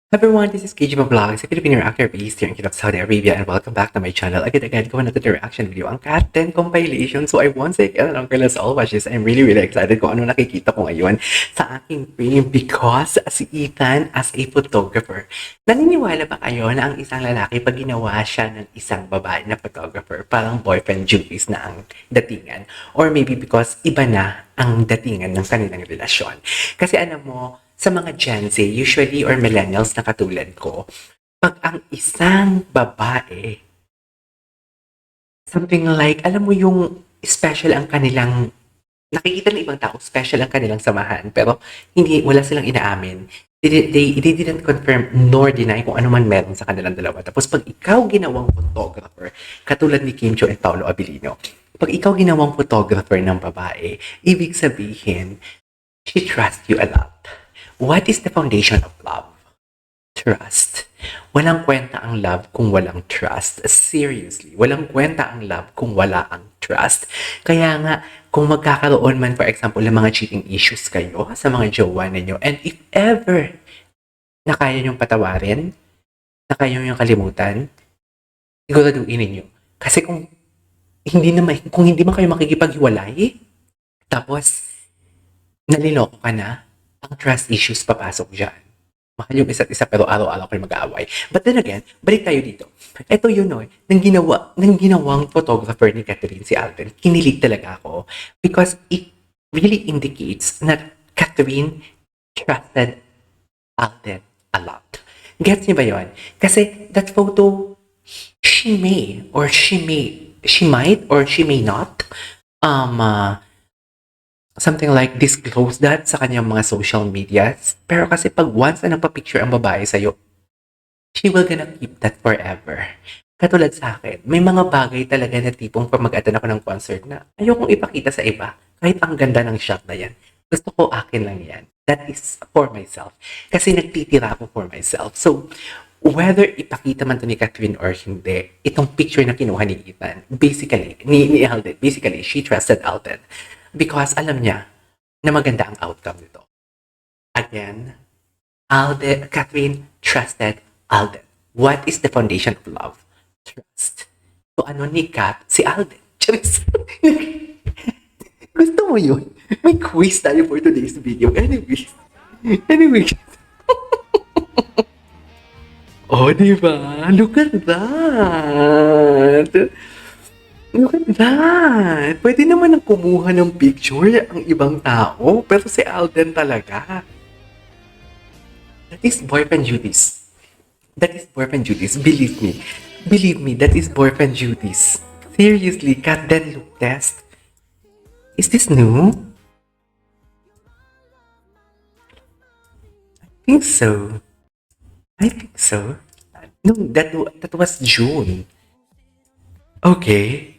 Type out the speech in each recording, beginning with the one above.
Everyone, this is KJ Vlogs, a Filipino reactor based here in Kingdom of Saudi Arabia, and welcome back to my channel. Again, gawa natin the reaction video, ang Cat 10 compilation. So I once again, let's all watch this. I'm really excited kung ano nakikita ko ngayon sa aking frame because si Ethan as a photographer. Naniniwala ba kayo na ang isang lalaki pag ginawa siya ng isang babae na photographer, parang boyfriend duties na ang datingan? Or maybe because iba na ang datingan ng kanilang relasyon. Kasi alam mo, sa mga Gen Z, usually, or millennials na katulad ko, pag ang isang babae, something like, alam mo yung special ang kanilang, nakikita ng ibang tao, special ang kanilang samahan, pero wala silang inaamin. They didn't confirm nor deny kung ano man meron sa kanilang dalawa. Tapos pag ikaw ginawang photographer, katulad ni Kim Chiu and Paolo Abilino, pag ikaw ginawang photographer ng babae, ibig sabihin, she trusts you a lot. What is the foundation of love? Trust. Walang kwenta ang love kung walang trust. Seriously, walang kwenta ang love kung wala ang trust. Kaya nga, kung magkakaroon man, for example, ng mga cheating issues kayo sa mga jowa ninyo, and if ever na kaya niyong patawarin, na kaya niyong kalimutan, siguraduhin ninyo. Kasi kung hindi man kayo makikipaghiwalay, tapos naliloko ka na, ang trust issues papasok dyan. Mahal yung isa't isa pero araw-araw kayo mag-aaway. But then again, balik tayo dito. Ito yun nang ginawang photographer ni Catherine, si Alden, kinilig talaga ako because it really indicates na Catherine trusted Alden a lot. Gets niyo ba yun? Kasi that photo, she might or she may not something like disclose that sa kanyang mga social medias. Pero kasi pag once na nagpa-picture ang babae sa'yo, she will gonna keep that forever. Katulad sa akin, may mga bagay talaga na tipong pag mag-attend ako ng concert na ayokong ipakita sa iba. Kahit ang ganda ng shot na yan. Gusto ko akin lang yan. That is for myself. Kasi nagtitira ako for myself. So, whether ipakita man to ni Catherine or hindi, itong picture na kinuha ni Ethan, basically, ni Alden, basically, she trusted Alden. Because alam niya na maganda ang outcome nito. Again, Catherine trusted Alden. What is the foundation of love? Trust. So ano ni Kat? Si Alden. Charis. Gusto mo yun? May quiz tayo for today's video. Anyways. Oh, diba? Look at that. Look at that! Pwede naman ang kumuha ng picture ang ibang tao, pero si Alden talaga. That is boyfriend duties. That is boyfriend duties. Believe me. Believe me, that is boyfriend duties. Seriously, Cat Den look test. Is this new? I think so. No, that was June. Okay.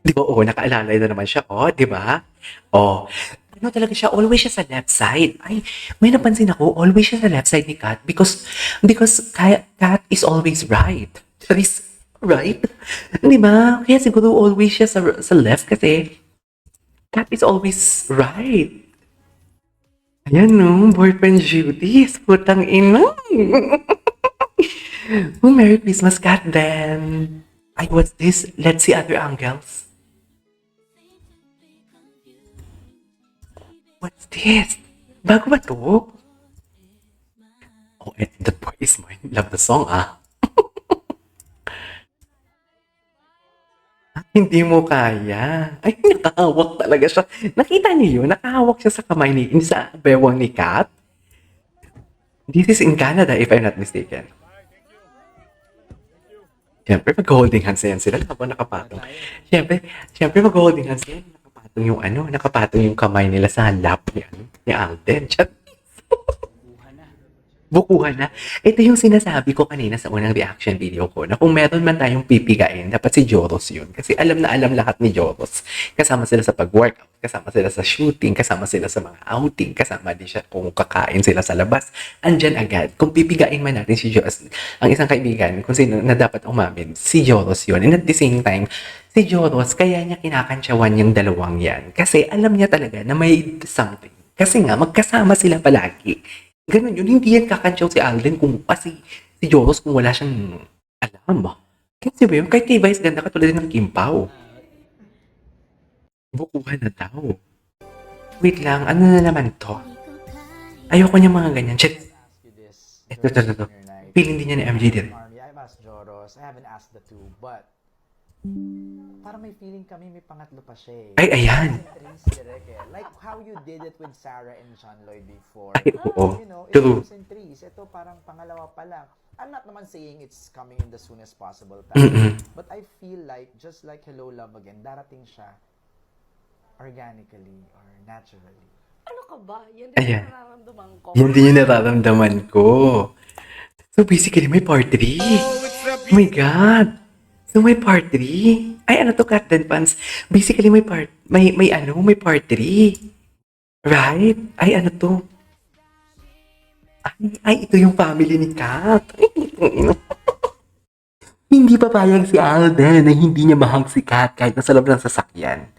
Di ba, nakaalalay na naman siya. Di ba? Ano talaga siya? Always siya sa left side. Ay, may napansin ako, always siya sa left side ni Kat because Kat is always right. That is right? Di ba? Kaya siguro always siya sa left kasi Kat is always right. Ayan boyfriend duties. Putang ina. Merry Christmas, Kat then. Ay, what's this? Let's see other angles. What's this? Bago ba to? The boy is mine. Love the song, Hindi mo kaya. Ay, nakahawak talaga siya. Nakita niyo yun? Nakahawak siya sa kamay sa bewang ni Kat. This is in Canada, if I'm not mistaken. Siyempre, mag-holding hands na yan sila habang nakapatong. Siyempre, mag-holding hands yan. Nakapatong yung kamay nila sa lap ni Alden. Bukuhan na. Ito yung sinasabi ko kanina sa unang reaction video ko na kung meron man tayong pipigain, dapat si Joros yun. Kasi alam na alam lahat ni Joros. Kasama sila sa pag-workout, kasama sila sa shooting, kasama sila sa mga outing, kasama din siya kung kakain sila sa labas. Andyan agad. Kung pipigain man natin si Joros, ang isang kaibigan, kung sino na dapat umamin, si Joros yun. And at the same time, si Joros, kaya niya kinakantsawan yung dalawang yan. Kasi alam niya talaga na may something. Kasi nga, magkasama sila palagi. Ganun yun. Hindi yan kakantsaw si Alden kung si Joros kung wala siyang alam. Kasi ba yun? Kahit kay Vice ganda katulad din ng Kim Pao. Bukuhan na daw. Wait lang, ano na naman to? Ayoko niya mga ganyan. Shit. Ask you this Ito. during your night. Feeling din niya ni MJ din. Army, I've asked Joros. I haven't asked the two, but parang may feeling kami may pangatlo pa siya eh. Ay, ayan. Trace direct eh. Like how you did it with Sarah and John Lloyd before. Ay, oo. You know, it True. goes in threes. Ito parang pangalawa pa lang. I'm not naman saying it's coming in the soonest possible time. Mm-mm. But I feel like, just like Hello Love Again, darating siya organically or naturally. Ano ka ba? Yan din Ayan. ang nararamdaman ko. Yan din yung nararamdaman ko. So basically, may part 3. Oh my God! So may part 3. Ay, ano to, Captain Pants? Basically, may part 3. Right? Ay, ano to? Ay, ito yung family ni Kat. Ay, hindi papayag si Alden na hindi niya mahang si Kat kahit nasa loob ng sasakyan.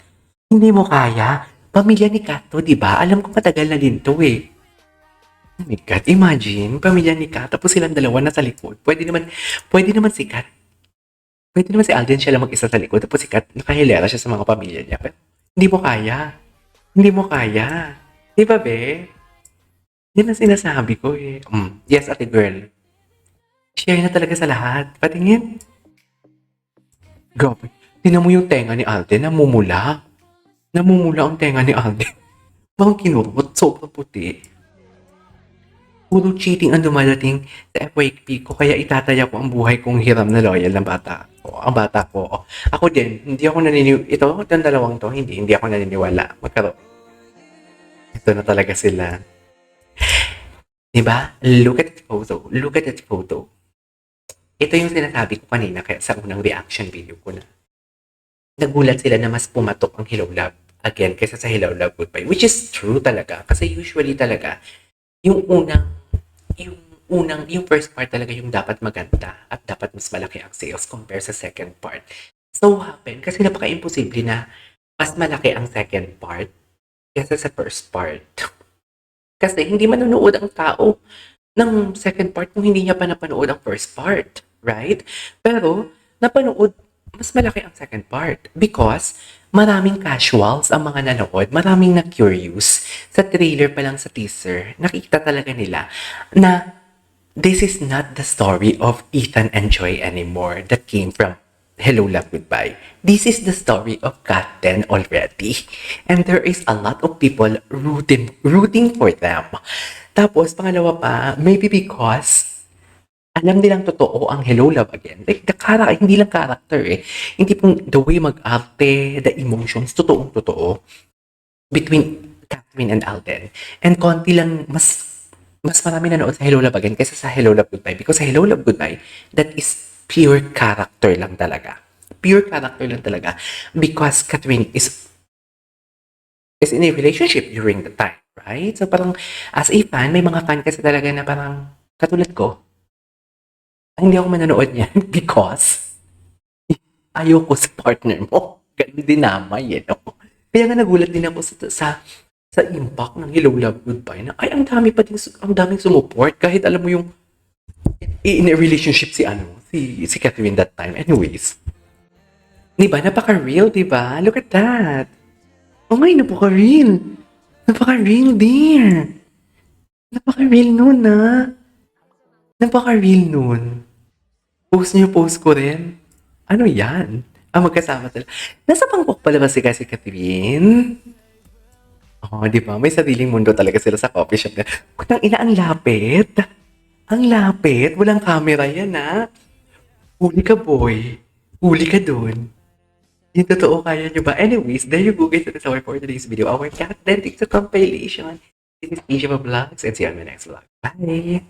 Hindi mo kaya. Pamilya ni Kat to, di ba? Alam ko matagal na din to eh. Oh my God, imagine, pamilya ni Kat, tapos silang dalawa nasa likod. Pwede naman si Kat. Pwede naman si Alden siya lang mag-isa sa likod, tapos si Kat, nakahilera siya sa mga pamilya niya. Pero hindi mo kaya. Hindi mo kaya. Di ba, be? Yan ang sinasabi ko eh. Yes, ate girl. Share na talaga sa lahat. Patingin. Grabe. Tinan mo yung tenga ni Alden, namumula. Namumula ang tenga ni Alden. Bang kinurot, sobrang puti. Puro cheating ang dumadating sa FYP ko, kaya itataya ko ang buhay kong hiram na loyal ng bata ko. Ang bata ko. Ako din, hindi ako naniniwala. Itong dalawang to, hindi ako naniniwala. Magkaroon. Ito na talaga sila. Diba? Look at that photo. Ito yung sinasabi ko kanina kaya sa unang reaction video ko na nagulat sila na mas pumatok ang Hello Love Again kaysa sa Hello Love Goodbye. Which is true talaga. Kasi usually talaga, yung first part talaga yung dapat maganda at dapat mas malaki ang sales compare sa second part. So happen, kasi napaka-imposible na mas malaki ang second part kaysa sa first part. Kasi hindi manonood ang tao ng second part kung hindi niya pa napanood ang first part, right? Pero, napanood, mas malaki ang second part because maraming casuals ang mga nanood, maraming na-curious. Sa trailer pa lang sa teaser, nakita talaga nila na this is not the story of Ethan and Joy anymore that came from Hello Love Goodbye. This is the story of Captain already. And there is a lot of people rooting for them. Tapos, pangalawa pa, maybe because alam nilang totoo ang Hello Love Again. Like, hindi lang character eh. Hindi pong the way mag-arte, the emotions, totoong-totoo between Catherine and Alden. And konti lang, mas marami nanood sa Hello Love Again kaysa sa Hello Love Goodbye. Because sa Hello Love Goodbye, that is pure character lang talaga. Pure character lang talaga. Because Catherine is in a relationship during the time, right? So parang, as a fan, may mga fan kasi talaga na parang, katulad ko, hindi ako manonood niyan because ayoko sa partner mo. Ganun dinamay, no? Kaya nga nagulat din ako sa impact ng Hello Love Goodbye na ay ang daming sumuport kahit alam mo yung in a relationship si Catherine that time. Anyways, diba? Napaka-real, diba? Look at that. Oh my, napaka-real. Napaka-real dear. Napaka-real nun, Napaka-real nun. Post ko rin. Ano yan? Magkasama sila. Nasa Bangkok pala ba si Catherine? Oh, di ba? May sariling mundo talaga sila sa coffee shop. Kutang ina, ang lapit. Ang lapit. Walang camera yan, Huli ka, boy. Huli ka dun. Yung totoo, kaya nyo ba? Anyways, there you go guys. That's our for today's video. Our cat authentic compilation. This is Asia Vlogs and see you on my next vlog. Bye!